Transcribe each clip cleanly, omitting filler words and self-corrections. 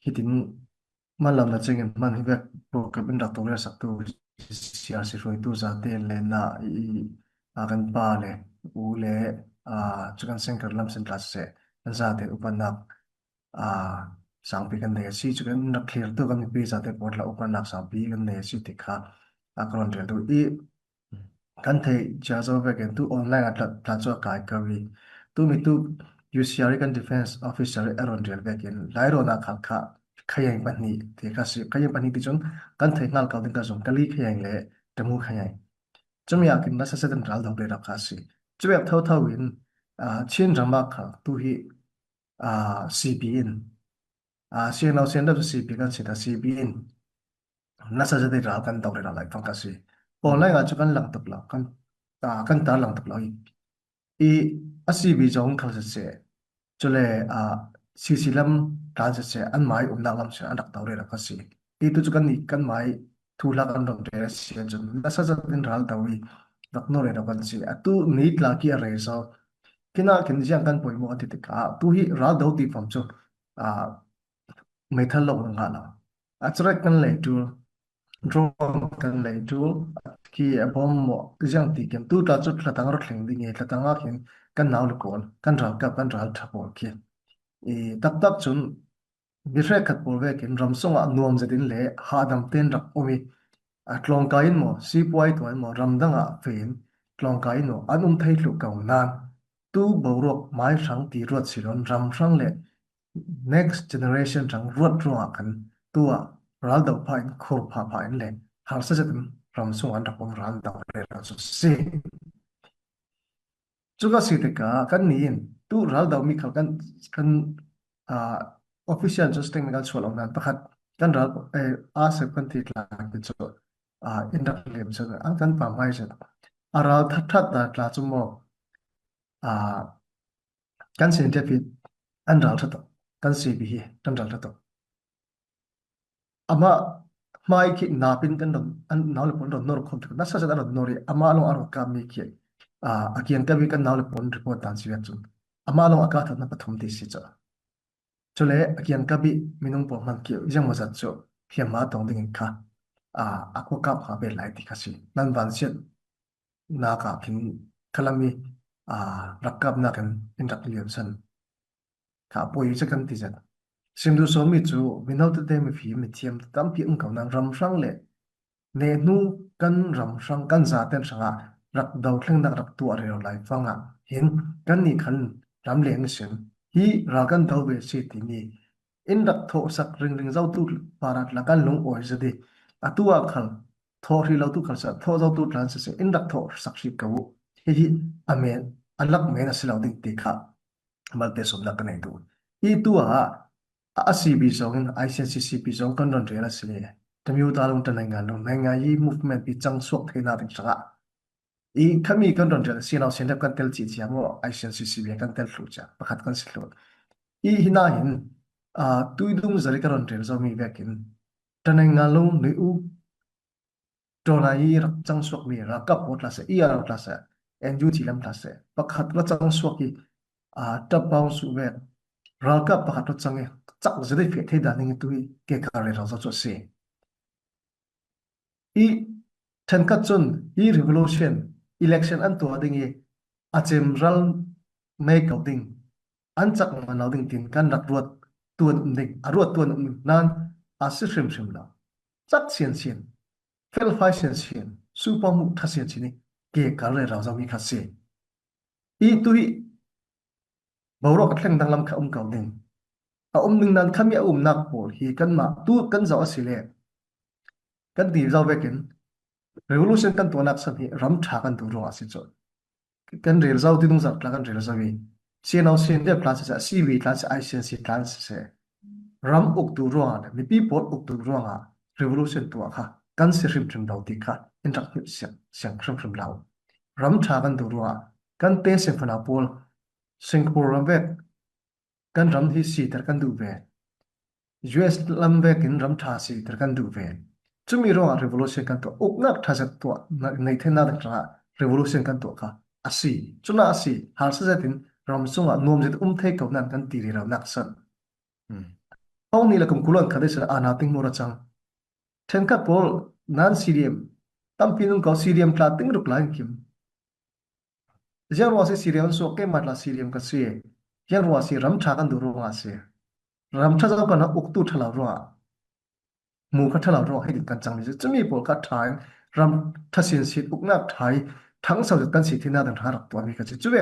hitin malam na chengin man hivek pro kabin rak tore sak tu siar si roi tu za te le na I kan pa le u le chukan sengkar lam sen tlas se kan za te upanak a sang pi kan ne si chukan na clear tu kan pi za te port la upanak sang pi kan ne si tikha akron tel tu I kan thei cha zo ve ken tu online at la cho kai ka wi tu mi tu UCR kan defense officer aron rel ve ken lai ro na khal kha khayang pan ni te ka si khayang pan ni ti chon kan thei ngal ka ding ka zong kali khayang le tamu khayang chum ya kin na sa sa den ral dong le ra ka si chu ya thau thau in chin rama kha tu hi CBN sian lau sian da CB kan si ta CBN nasa jadi ra kan tau ra lai fang kasi online nga chu kan lang tak la kan ta lang tak la I asibi jong khal se chule sisilam tan se an mai na lam se an dak tau ra kasi tu chu kan ni kan mai thu la kan dong re se chun nasa jadi ral tau dak no re ra kan si atu nit la ki re so kina kin jiang kan poi mo ati ka tu hi ral dau ti pham chu a mai thal lo nga la a chra kan le tu drone kan lei tu ki bom mo jang ti kem tu ta chut la tang ro thleng ding e la tang a khin kan naw lu kon kan ral ka kan ral tha por ki tak tak chun mi hre khat por ve kin ram songa nuam zatin le ha dam ten rak omi tlong ka in mo si puai to mo ram danga fen tlong ka in no anum thei lu ka nan tu borok mai sang ti ruat silon ram sang le next generation rang ruat ruwa kan tua ral dau pa in khur pa in le har sa jatin ram sung an rak om ral dau le ra so se chuka si te ka kan ni in tu ral dau mi khal kan a official just technical chol on nan pakhat kan ral a se kan ti tla ke cho in rak lem so an kan pa mai se a ral that that da tla chu mo a kan sin te pi an ral tha to kan si bi hi kan ral tha to ama mai ki na pin kan don an naw le pon don nor khom na sa sa don nori ama lo aro ka mi ki akian ka bi kan naw le pon report tan si chu ama lo aka tha na pathum ti si cha chole akian ka bi minung po man ki jang ma sa chu hiam ma tong ding kha ako ka pha be lai ti kha si nan van siat na ka kin kalami rakab na kan in rak liam san ka poi cha kan ti jan sim du so mi chu minau te te mi phi mi thiam tam pi ung kaw nang ram sang le ne nu kan ram sang kan za ten sanga rak dau thleng dak rak tu are lai fanga hin kan ni khan ram le ni sen hi ra kan dau be se ti ni in rak tho sak ring ring zau tu parat la kan lung oi zade atua khal tho ri lo tu khal sa tho zau tu tran se in rak tho sak shi kawu hi amen alak me na silaw ding ti kha malte som na kan du I tua CB zong ICCCP zong kan ron rela sile tamiu ta long tan nga yi movement bi chang suak thena ting sanga I khami kan ron rela sinau sendap kan tel chi chiamo ICCCP kan tel thlu cha pakhat kan silo I hina hin tuidung zari kan ron rela zo mi vekin tan nga long ni u tona yi rak chang suak mi ra kap pot la se I ar la se NU chi lam la se pakhat la chang suak ki tapau su ve ral kap pakhat la chang e chắc sẽ đấy phải thay đổi những tôi cái cả rồi rồi cho xe i thành cách chun i revolution election an tua ding i achem ral mai cầu ding an chắc mà nào ding tin kan rak ruột tuan ding a ruột tuan nan a si sim la chắc xiên fel phai xiên super mu tha xiên chini cái cả rồi rồi mi khát xe i tôi bảo ro cái thằng đang làm khom cầu ding ning nan khami nak por hi kan ma tu kan zo asile kan ti zo vekin revolution kan to nak san hi ram tha kan tu ro asi cho kan rel zo ti dung zak la kan rel zo wi chen au sen de class sa cv class ICNC class se ram uk tu ro an mi pi pot uk tu ro nga revolution to kha kan se rim dau ti kha intrak siang rim lau ram tha kan tu ro kan te se phana pol singapore ram vek kan ram hi si tar kan du ve US lam ve kin ram tha si tar kan du ve chumi ro a revolution kan to ok nak tha sa to nei thena da tra revolution kan to kha asi chuna asi har sa tin ram sunga nom je thei ko nan kan ti ri ra nak san ông là cùng kulon khade sa ana ting mora chang then ka pol nan CDM tam pinun ko CDM tla ting ruk lain kim jang wa se CDM so ke matla CDM ka se jang wa se ram tha kan du ro nga se ram tha jaw kana uktu thala ro mu ka thala ro hai kan chang ni chumi pol ka thai ram thasin sit uknak thai thang sau kan si thina dan harak to mi ka chu ve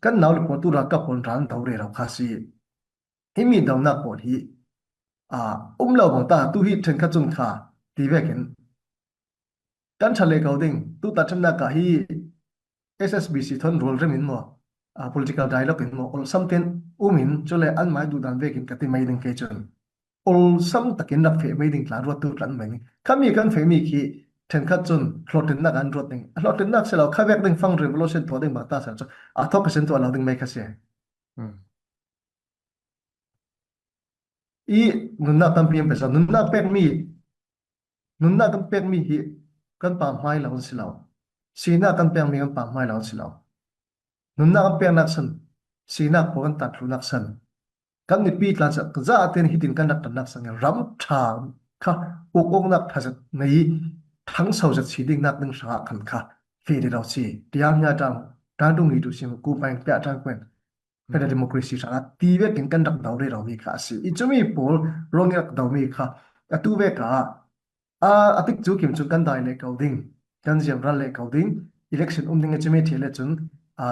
kan naw le ko tu ra ka pon ran dau re ra kha si hi mi dau na ko hi à lo bang ta tu hi then kha chung kha ti ve ken kan thale ko ding tu ta cham na ka hi SSBC thon role rem in mo a political dialogue in mo ol something umin chole an mai du dan ve kin ka ti mai ding ke chon ol sam takin rak fe mai ding tla ro tu tlan mai khami kan fe mi ki then kha chun hlotin na kan ro ding hlotin na se lo kha vek ding fang revolution tho ding ba ta sa cho a thok ka sen to lo ding mai kha se i nun na tam piem pe sa nun na pek mi nun na kan pek mi hi kan pa mai lo si lo si na kan pek mi kan pa mai lo si lo nun na kan pek nak san si na po kan tat lu nak san kan ni pi tlan sa za ten hitin kan nak tan nak san ram tha kha uk uk nak tha nei thang sau za chi ding nak ding sa khan kha fe de ro si tiang nya tang ta dung ni tu sim ku pai pya tang kwen pe da democracy sa ti ve kin kan dak dau re ro mi kha si i chumi pol rong yak dau mi kha atu ve ka atik chu kim chu kan dai le coding kan jam ran le coding election ding cheme thele chun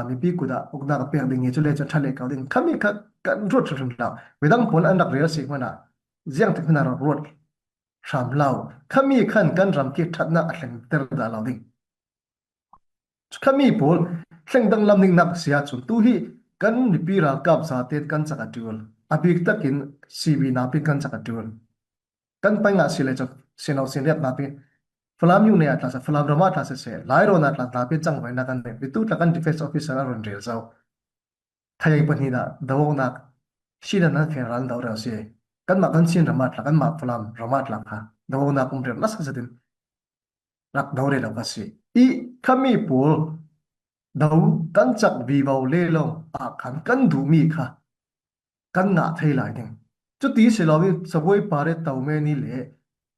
mi pi kuda ukna ka pek ding chu le cha thale coding khami kha kan rot chun la wedang pon an dak re si mana jiang te khna rot sham lao khami khan kan ram ki thatna a hleng ter da lao ding khami pol thleng dang lam ning nak sia chun tu hi kan ni pi ra kap sa te kan chaka tul abik takin CB na pi kan chaka tul kan pai nga sile chok sinau sin rep na pi Falam yung na atlas, falam rama atlas se, lairo na atlas lapit chang vai na kan ne, bitu takan defense officer aron real zau. Thayay pani na, dawo na, sila na federal daw raw siya. Kan makan sin rama atlas, kan mak falam rama atlas ha. Dawo na kung real, nasa sa din, rak daw real kasi. I kami po, daw kan chak vivaw lelong, kan dumi ka, kan nga thay lai ding. Chút tí sẽ lo sa boy pare tàu me ni le,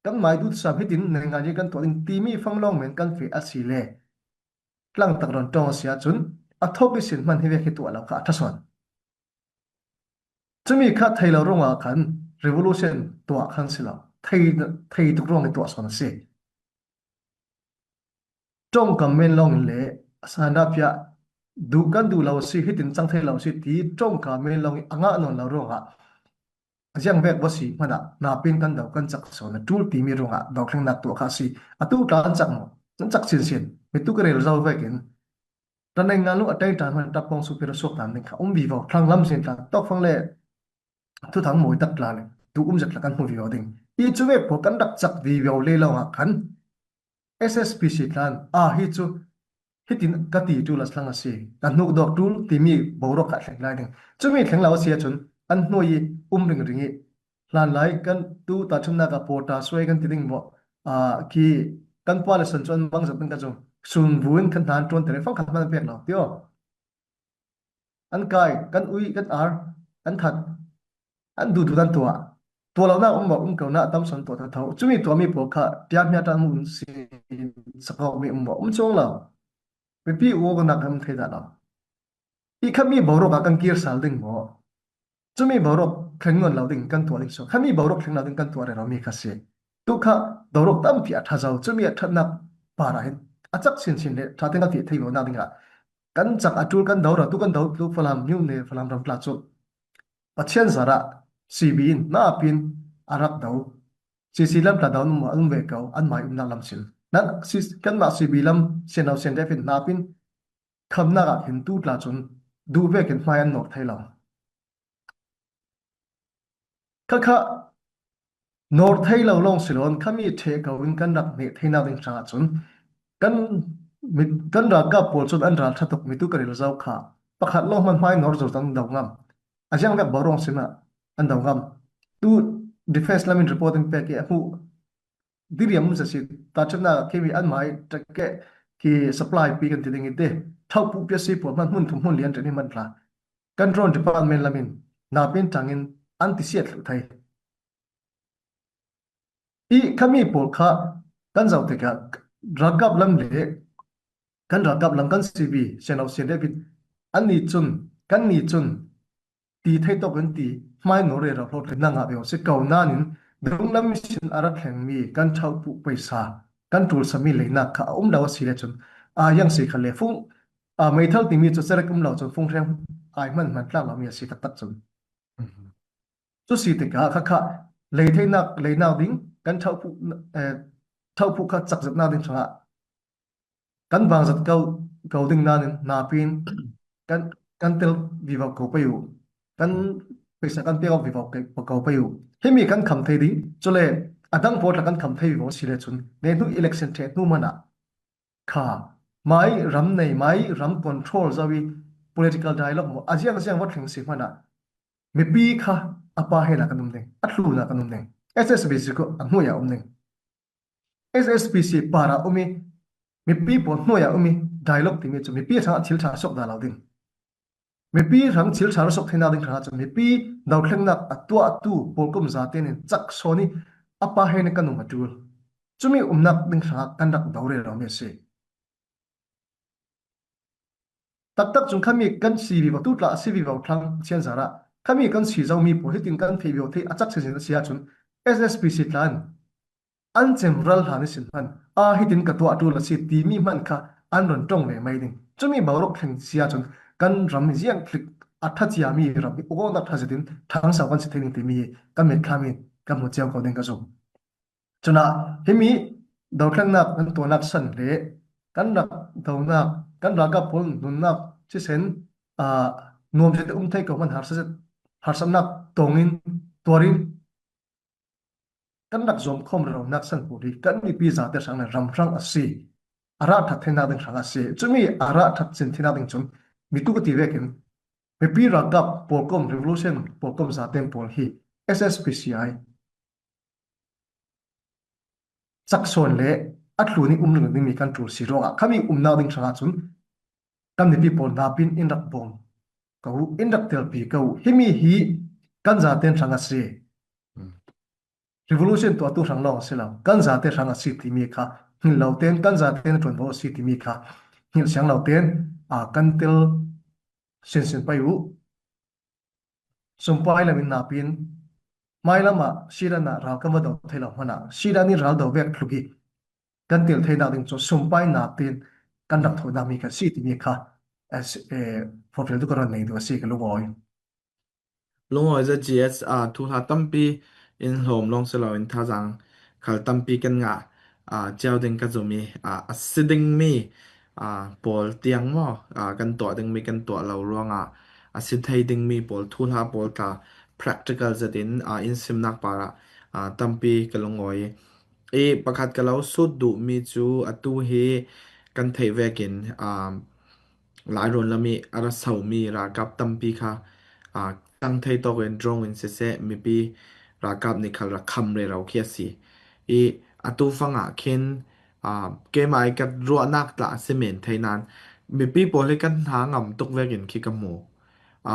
kan mai du sa hitin ne nga ni kan to ding ti mi phang long men kan fe asile tlang tak ron tong sia chun a thok bi sin man hi ve khitu ala kha thason chumi kha thailo ronga khan revolution to khan sila thai tuk rong to son se tong kam men long le sana pya du kan du lo si hitin chang thai lo si ti tong ka men long anga non lo ronga jiang vek bosi mana na pin kan dau kan chak so na tul ti mi ronga dau thleng nak to kha si atu tan chak mo chan chak sin sin mi tu kare result vekin tan nei ngalu atai tan man tap pong super sok tan ning kha bi vo thlang lam sin ta tok phang le thu thang moi tak la le tu jat la kan mu vi vo ding I chu ve po kan dak chak vi vo le lo khan SSPC tlan hi chu hitin ka ti tu las thlang ase kan nuk dok tul ti mi boro kha thleng lai ding chu mi thleng law sia chun an hnoi ring ringi lan lai kan tu ta chumna ka pota swai kan ti ding bo ki kan pa le san chon bang zat ka chung sun buin kan han ton tere phang khat man pek lo tio an kai kan ui kan ar an that an du dan tua lo na mo ka na tam son to tha thau chumi to mi po kha tiam nya ta mun si sakau mi mo chong lo pe pi wo ga na kam thai da lo I khami boro ka kan kir sal ding mo chumi borok thengon lauding kan to ling so khami borok theng lauding kan to re rami khase tu kha dorok tam pi atha jaw chumi athna para hin achak sin sin le thateng ka ti thei bo na dinga kan chak atul kan dawra tu kan daw tu falam new ne falam ram pla chu pachen zara sibin na pin arak daw lam pla daw mo ang ve kaw an mai na lam sil na kan ma sibilam senaw sen defin na pin khamna ga hin tu tla chun du ve ken mai an nok thailam kha kha North Thai lo long silon kami the ka win kan rak ne theina ding cha chun kan kan ra ka pol chun an ra thatok mi tu karil zau kha pakhat lo man mai nor zo tang dau ngam ajang ve borong sina an dau ngam tu defense lamin reporting pe ke hu diriam sa si ta chana ke mi an mai ke ki supply pi kan tiding ite thau pu pe si po man mun thum hun lian ni man thla control department lamin na pin tangin anti siat thai khami pol kha kan zau te ka ragap lam le kan ragap lam kan sibi senau sen debit an ni chun kan ni chun ti thei to kan ti mai no re ra hlot le na nga be se kau nanin dung lam sin arat thleng mi kan thau pu paisa kan tul sami le na kha daw si le chun a yang si khale phung a mai thal ti mi chu sera kum lo chun phung reng ai man man tla lo mi si tak tak chun chu si te ka kha kha le thei nak le na ding kan thau pu kha chak zat na ding thanga kan bang zat kau ding nanin na pin kan kan tel viva ko payu kan pesa kan tel viva ko payu hemi kan kham thei ding chule adang pot la kan kham thei vivo sile chun ne nu election the nu mana kha mai ram nei mai ram control zawi political dialogue mo ajiang ajiang wat thing si mana mi pi kha apa he la kanum ding atlu na kanum ding SSBC ko anhu ya ding SSPC para umi mi pi po hnu ya umi dialogue ti mi chu mi pi thang thil tha sok da lo ding mi pi thang thil tha sok thina ding thang chu mi pi dau thleng nak atwa atu polkum za te nin chak soni apa he ne kanum atul chumi umnak ding thang kan dak daure ro me se tak tak chung khami kan si vi tu tla si vi vào thang chen zara khami kan si zau mi po hitin kan thei vi thei achak se sin sia chun SSPC tlan an chem ral hani sin man a hitin ka to atu la si ti mi man kha an ron tong le mai ding chumi bawrok theng sia chun kan ram jiang klik atha chia mi ram o na tha jitin thang sa wan si theng ti mi kan met khami kan mo cheu ko ding ka zo chuna hemi do thlang nak an to nak san le kan rak do nak kan ra ka pol nun nak chi sen a nuam se thei ko man har sam nak tongin torin kan rak zom khom ro nak san puri kan ni pi za te sang na ram rang asi ara that thena ding sang asi chumi ara that chin thina ding chum mi tu ko ti vekin me pi ra gap polkom revolution polkom za tem pol hi SSPCI chak son le atlu ni umnu ni mi kan tur si ro khami umna ding sanga chun kam ni pi pol na pin in rak bom ko in rak tel pi ko himi hi kan za ten sanga si revolution to tu rang lo sila kan za te rang si ti mi kha hil lo ten kan za ten tron bo si ti mi kha hil siang lo ten a kan tel sen sen pai u sum pai la min na pin mai lama sira na ra ka ma do thai lo hana sira ni ral do vek thlugi kan tel thai na ding cho sum pai na pin kan dak tho na mi ka si ti mi kha as a for fel du ko ran nei do si ka lo boy lungoi za GS thu ha tampi in hom long selo in tha jang khal tampi kan nga chiao ding ka zumi siding mi pol tiang mo kan to ding mi kan to lo ruanga sid thai ding mi pol thu ha pol ta practical za din in sim nak para tampi ka lungoi pakhat ka lo su du mi chu atu hi kan thei vekin lai ron lami ara sau mi ra kap tampi kha tăng thay to gen drone in se mi pi ra kap ni khal ra kham re rau khia si atu fanga khen ke mai ka ro nak tla cement thai nan mi pi pole kan ha ngam tok ve gen ki ka mo a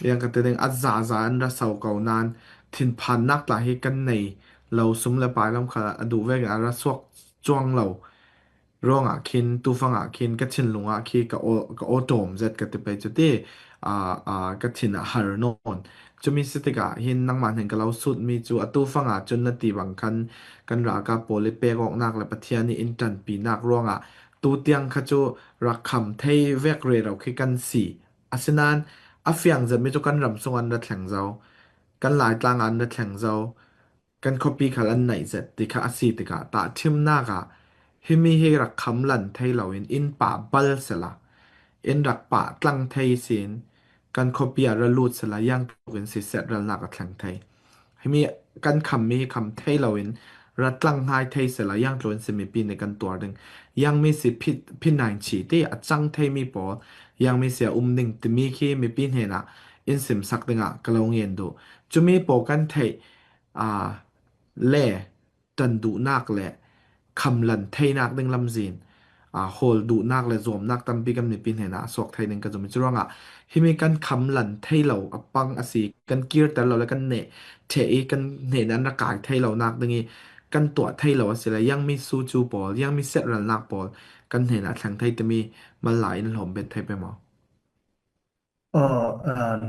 yang ka te ding za an ra sau kau nan thin phan nak tla hi kan nei lo sum le pai lam kha adu ve gen ara suak chuang lo rong tu fang ka chin lunga khi ka o tom zet ka te pe chu te ka chin har non chu mi sitika hin nang man hen ka lau sut mi chu tu fang chun na ti bang kan ra ka pole pe gok nak la pathian ni in tan pi nak rong tu tiang kha chu ra kham thei vek re rau khi kan si asinan a fiang zet mi chu kan ram song an ra thlang zau kan lai tlang an ra thlang zau kan copy khalan nai zet ti kha asi ti ka ta thim na ka hi mi hi rak kham lan thei lo in pa bal sela in rak pa tlang thei sin kan copy ara lut sela yang tukin si set ral nak tlang thei hi mi kan kham mi kham thei lo in rat tlang hai thei sela yang tlon se mi pi ne kan tor ding yang mi si phi nine chi te a chang thei mi po yang mi se ning ti mi khi mi pi ne na in sim sak dinga kalong yen do chumi po kan thei à lệ trần đủ nạc lệ khầm lần thay nạc đừng làm gì hol đủ nạc lệ dòm nạc tâm bi cầm nị pin hena sok thay đừng cái dòm chứ rong hi mi kan khầm lần thay lầu apang asi kan kier tar lầu là kan nệ thế kan nệ nan ra cái thay lầu nạc đừng กันตัวไทยเราสิละยังมีซูจูบอลยังมีเซรันลากบอลกันเห็นอัทางไทยจะมีมาหลายหลอมเป็นไทยไปหมอ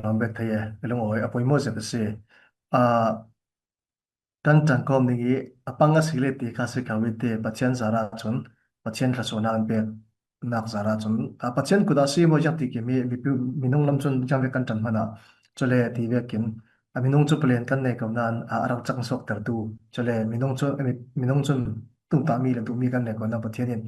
non bet thei elong oi apoi mo se se a kan tangkom ni apanga sile ti kha se kawite pachen zara chun pachen thla sona an pe nak zara chun a pachen kuda si mo jak ti ke mi minung lam chun jang ve kan tan mana chole ti ve kin a minung chu plen kan nei kam nan a arang chang sok ter tu chole minung chun tu ta mi le tu mi kan nei ko na pathian in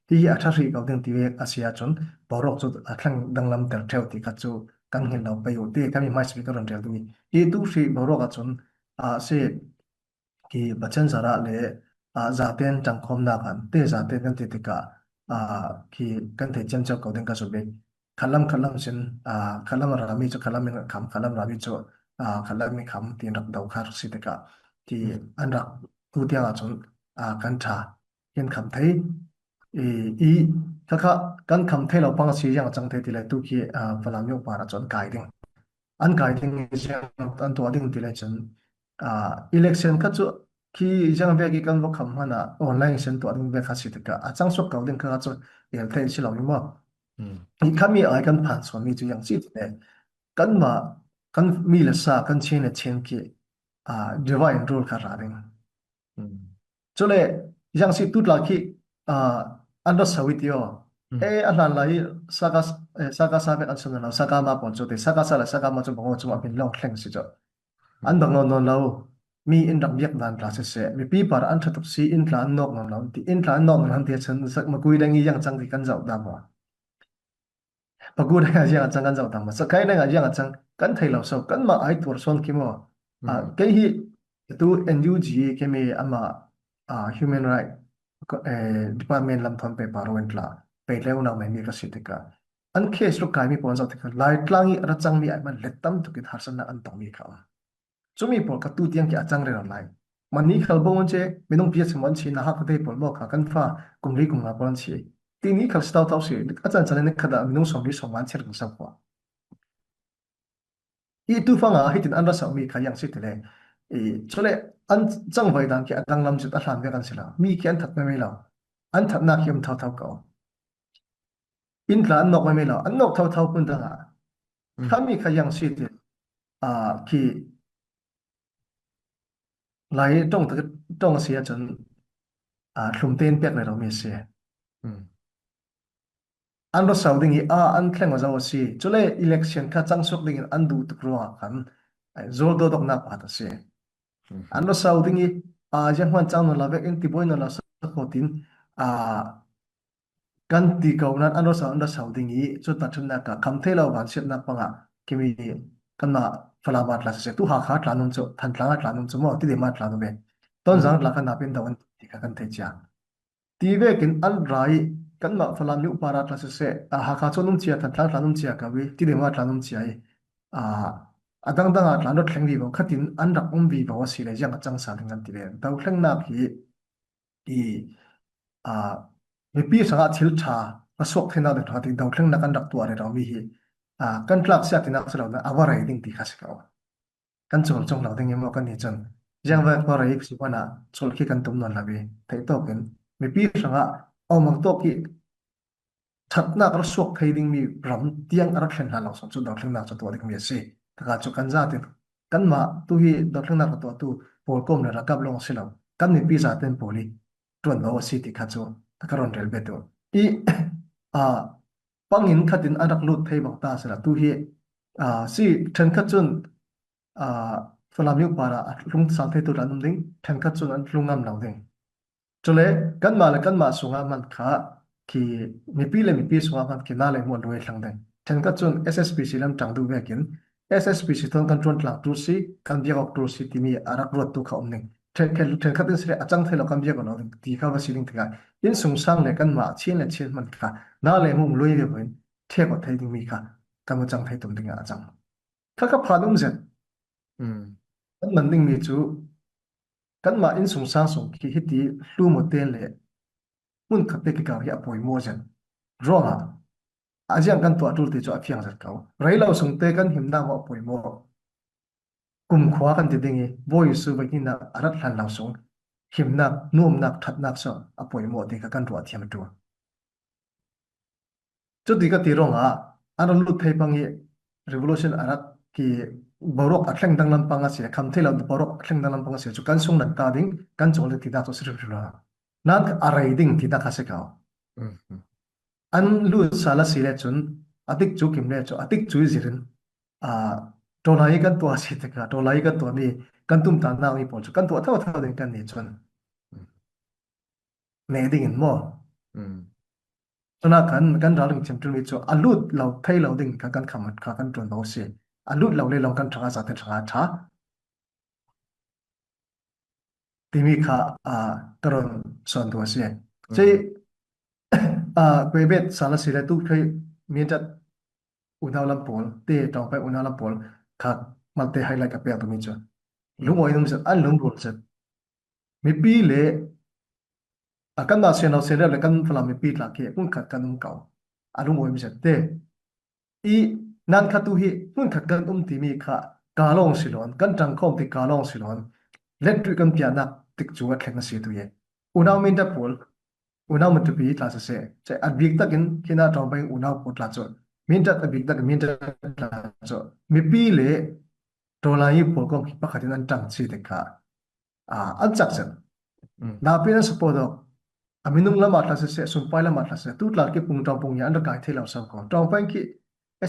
ti a tha ri ka ding ti ve asia chun borok chu a thlang dang lam ter theu ti kha chu kan hin lo pe u ti ka mi mai speaker ron tel tu i tu ri borok a chun a se ki bachan zara le zaten tangkhom na kan te zaten kan te tika ki kan te chem chok kodeng ka sobe khalam sin khalam rami cho khalam min kham khalam rami cho khalam mi kham tin rak dau khar si tika ki an rak tu tia chon kan tha yen kham thei e i kha kan kham thei lo pang si yang chang thei ti le tu ki falam yo para chon kai ding an guiding siang an to ding ti le chen election kha chu khi jang ve ki kan bo kham hana online sen to ding ve kha si ta a chang sok ka ding kha chu el thei si lo ni mo อืมi khami ai kan phan so mi chu yang si ti le kan ma kan mi le sa kan chen le chen ki divine rule kha ra ding อืม cho lệ yang si tut la khi ando sawitio อืม anan lai saka saka sa bet an sun na saka ma pon cho te saka sa la saka ma chu bang chu ma pin long thleng si cho อื an ม bang non non lo mi in rak biak dan kla se se mi pi par an thatup si in tla an nok non lo ti in tla an nok non han te chen sak ma kui dang i yang chang ti kan zau da ma pagu dang a yang chang kan zau da ma sakai dang a yang chang kan thai lo so kan ma ai tur son ki mo อืม ke hi tu NUG ke mi ama human right department lam thon pe parliament la pe leu na mai mi ka sitika an case lu kai mi pon zau tika lai tlangi ara chang mi ai man letam tu ki thar san na an tong mi kha chumi por ka tu tiang ki achang re lai mani khal bo che minung pia chmon chi na ha ka te por mo kha kan fa kumri kum na pon chi ti ni khal stau tau si achan chan ne khada minung som ri som man cher ng sa kwa i tu fa nga hitin an ra sa mi kha yang si te le chole an chang vai dan ki atang lam chu ta hlan ve kan sila mi ki an that me me la an that na ki um thau thau ka in tla an nok me me la an nok thau thau pun da nga อืม khami kha yang si te ki lai tong ta tong sia chon hlum ten pek le ro mi se อืม an ro sau ding i an thleng wa zaw si chule election kha chang sok ding an du tu kro kan zol do dok na pa ta se อืม an ro sau ding i jang hwan chang no la vek in ti boy no la sa khotin a kan ti ko nan an ro sau ding i chu ta thun na ka kham the lo ban set na pa nga kimi kan na fala ba tla se tu ha kha tla nun chu than tla tla nun chu mo ti de ma tla no be อื ton ม jang la kan na pin da wan ti ka kan the cha ti ve kin an rai kan ma falam yu para tla se ha kha chu num chia than tla tla num chia ka we ti de ma tla num chia ai a adang dang a tla no thleng vi bo khatin an rak vi bo si le jang chang sa thang an ti le dau thleng na hi i a mi pi sanga thil tha ka sok thena de tha ti dau thleng na kan rak tu are ra mi hi kan tlak sia ti na sa la awara i ding ti kha se ka kan chol chong lo ding emo kan ni chon อื yang ม va ko rai si wana chol ki kan tum non la bi thai to ken mi pi sanga aw mak to ki that na kar sok thai ding mi ram tiang ar thlen la lo so chu dau thlen na chu to dik mi se ta ka chu kan za te kan ma tu hi dau thlen na ka to tu pol kom na ra kap long si lo kan mi pi za ten poli tuan lo si ti kha chu ta ka ron rel be to i a pangin khatin anak lut thei bang ta sala tu hi si then kha chun falam yu para lung sang thei tu ran ding then kha chun an lungam lo ding chole kan ma sunga man kha ki mi pi sunga man ki na le mo loi thlang ding then kha chun SSPC lam tang du vekin SSPC thon control tlang tu si kan biak ok tu si ti mi arak rot tu kha om ning then kha tin sre achang thei lo kan biak no ding ti kha ba si ding thga in sung sang le kan ma chen man kha na le mum loi le boin the ko thei ding mi kha kan mo chang thei tum ding a chang kha kha phanum zen อืม kan man ding mi chu kan ma in sung sang sung ki hiti hlu mo ten le mun khat te ki ka ya poi mo zen ronga ajiang kan to atul te chu a phiang zat kau railo sung te kan him na mo poi mo kum khwa kan ti dingi boy su ba ki na arat hlan law sung หิมนักนุ่มนักทัดนักสอนอป่วยหมดที่กันรัวเทียมตัวจุดที่ก็ตีรองอันนั้นลุดเทปังเอ revolution อารักที่บารอกอัคเลงดังลำพังอาเสียคำที่เราบารอกอัคเลงดังลำพังอาเสียจุกันส่งนักตาดิ้งกันจงเลยที่ดาตัวสิริรุระนั่นอะไรดิ้งที่ดาคาเสกเอาอืมอืมอันลุดสารสิเลจุนอติกจุกิมเลจุอติกจุยสิรินอ่าตัวไหนกันตัวสิทธิ์กันตัวไหนกันตัวนี้กันตุ้มตาหน้ามีผลจุกันตัวเท่าเดิมกันนี่จนเนดิ้งอินมั่ว อืมตอนนั้นกันเราเรื่องเชื่อมตรงนี้จ่ออัลลุดเราไทยเราดึงกันขมันกันตรงเราเสียอัลลุดเราเลยลองกันทางอาสาเททางอาชาที่มีค่ากระโดนส่วนตัวเสียอืใช่มเว็บสารสิเลตุเคยมีจัดอุณหภูมิพอลเตะตรงไปอุณหภูมิพอลค่ะมาเตะไฮไลท์กับเปียตัวนี้จ่ออืมลุงว่าอีนุ่มจะอันลุงรู้จักมีปีเล่กันมาเสียเราเสียแล้วกันฟลามีปีหลักเกี่ยคุณขัดกันนุ่งเก่าอันลุงว่าอีนุ่มจะเตะ i nan khatu hi mun khat kan ti mi kha kalong silon kan tang khom ti kalong silon let kan pia na tik chu a thlenga si tu ye unaw min da pol unaw mun tu pi tla sa se adbik takin kina tong bai unaw pot la cho min da adbik tak min da la cho mi pi le to la yi pol kom pa khatin an tang chi te kha an chak chen อืมna pi na support do aminung lama tla se sumpai lama tla se tu tla ke pung tong pung ya an da kai the law sam ko tong pai ki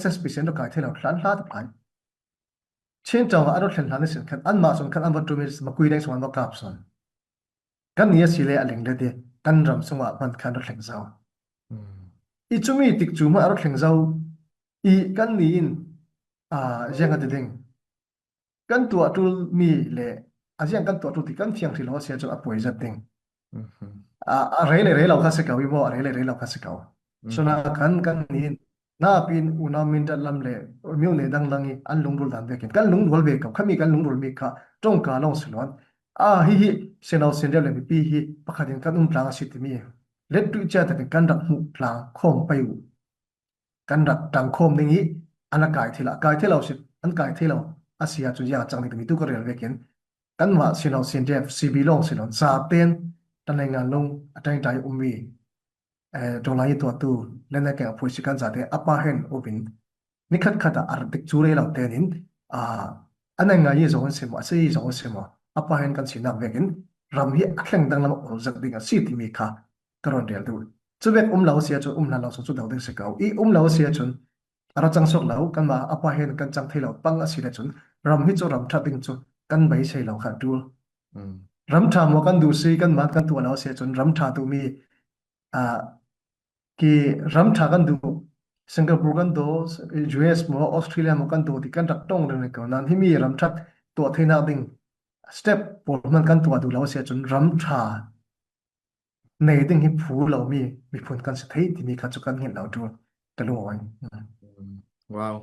SSP เซนต์ก็ายที่เราหลานหลาดไปเช่นจังว่าอันนั้นหลานนี่สิคันอันมาส่วนคันอันวัตถุมิสมาคุยได้ส่วนว่ากราบส่วนกันนี้สิเลยอะไรเงี้ยเดียกันรำสว่ามันคันรถแข่งเจ้าอืมอีจุมีติกจูมาอันรถแข่งเจ้าอีกันนี้อินอ่ายังกันเด้งกันตัวตุลมีเลยอาจจะกันตัวตุลที่กันเทียงที่เราเสียจนอป่วยจัดเด้ง อืมอืมอะไรเลยเราคัสเกาวิโมอะไรเลยเราคัสเกาอืส่วนกันนี้น่าเป็นอุณามินดัลลัมเลมิวเนดังลังอีอันลุงดูดันเบกินกันลุงดูเบกับขมีกันลุงดูมีค่ะจงกาลองสิลวนฮิเซนเอาเซนเดลเลมีปีฮิปะขัดินกันพลางสิทธิมีเล็ดดูเจาแต่กันดักมุพลางคมไปอยู่ กันรักดังโคมนี้อันละกายที่ละกายที่เราสิอันกายที่เราอาเซียจุยาจังที่มีตุกเรียนเวกินกันว่าสิเราเซียนเจฟซีบีลงสิเราซาเต็นตันในงานลงอัตยใจมีตรงไหนตัวตู้เล่นในแก่ผู้สิกันจัดอัปปะเห็นอุบินนี่ขัดอาร์ติกจูเรเราเตนินอ่าอันนั้นไงยี่สองเสมอสี่สองเสมออัปปะเห็นกันสินักเวกินรำฮีอักเล่งดังลำอุจักดิ่งสิที่มีค่ะกระโดดเดียดดู chu bekเราเสียจนเราสchuดาวเด็กสิเกาเราเสียจนเราจังสกเรากันมาอปะเห็นกันจังที่เราปังอสิเดจนรำฮิจรำทัดดิ้งจนกันใบใช่เราขัดดูอืมรำทามกันดูซีกันมากันตัวเราเสียจนรำทาตัวมีอ่ากีรำทากันดูสิงคโปร์กันดู US มัวออสเตรเลียมักันดูที่กันรักต้องเรื่องนี้กันนั้นที่มีรำทัดตัวที่น่าดิ้งสเต็ปปอลมันกันตัวดูเราเสียจนรำทา ในดึงที่ผู้เรามีผลการศึกษาที่มีการจุกันเงินเราด้วยแต่รู้ไว้อืมว้าว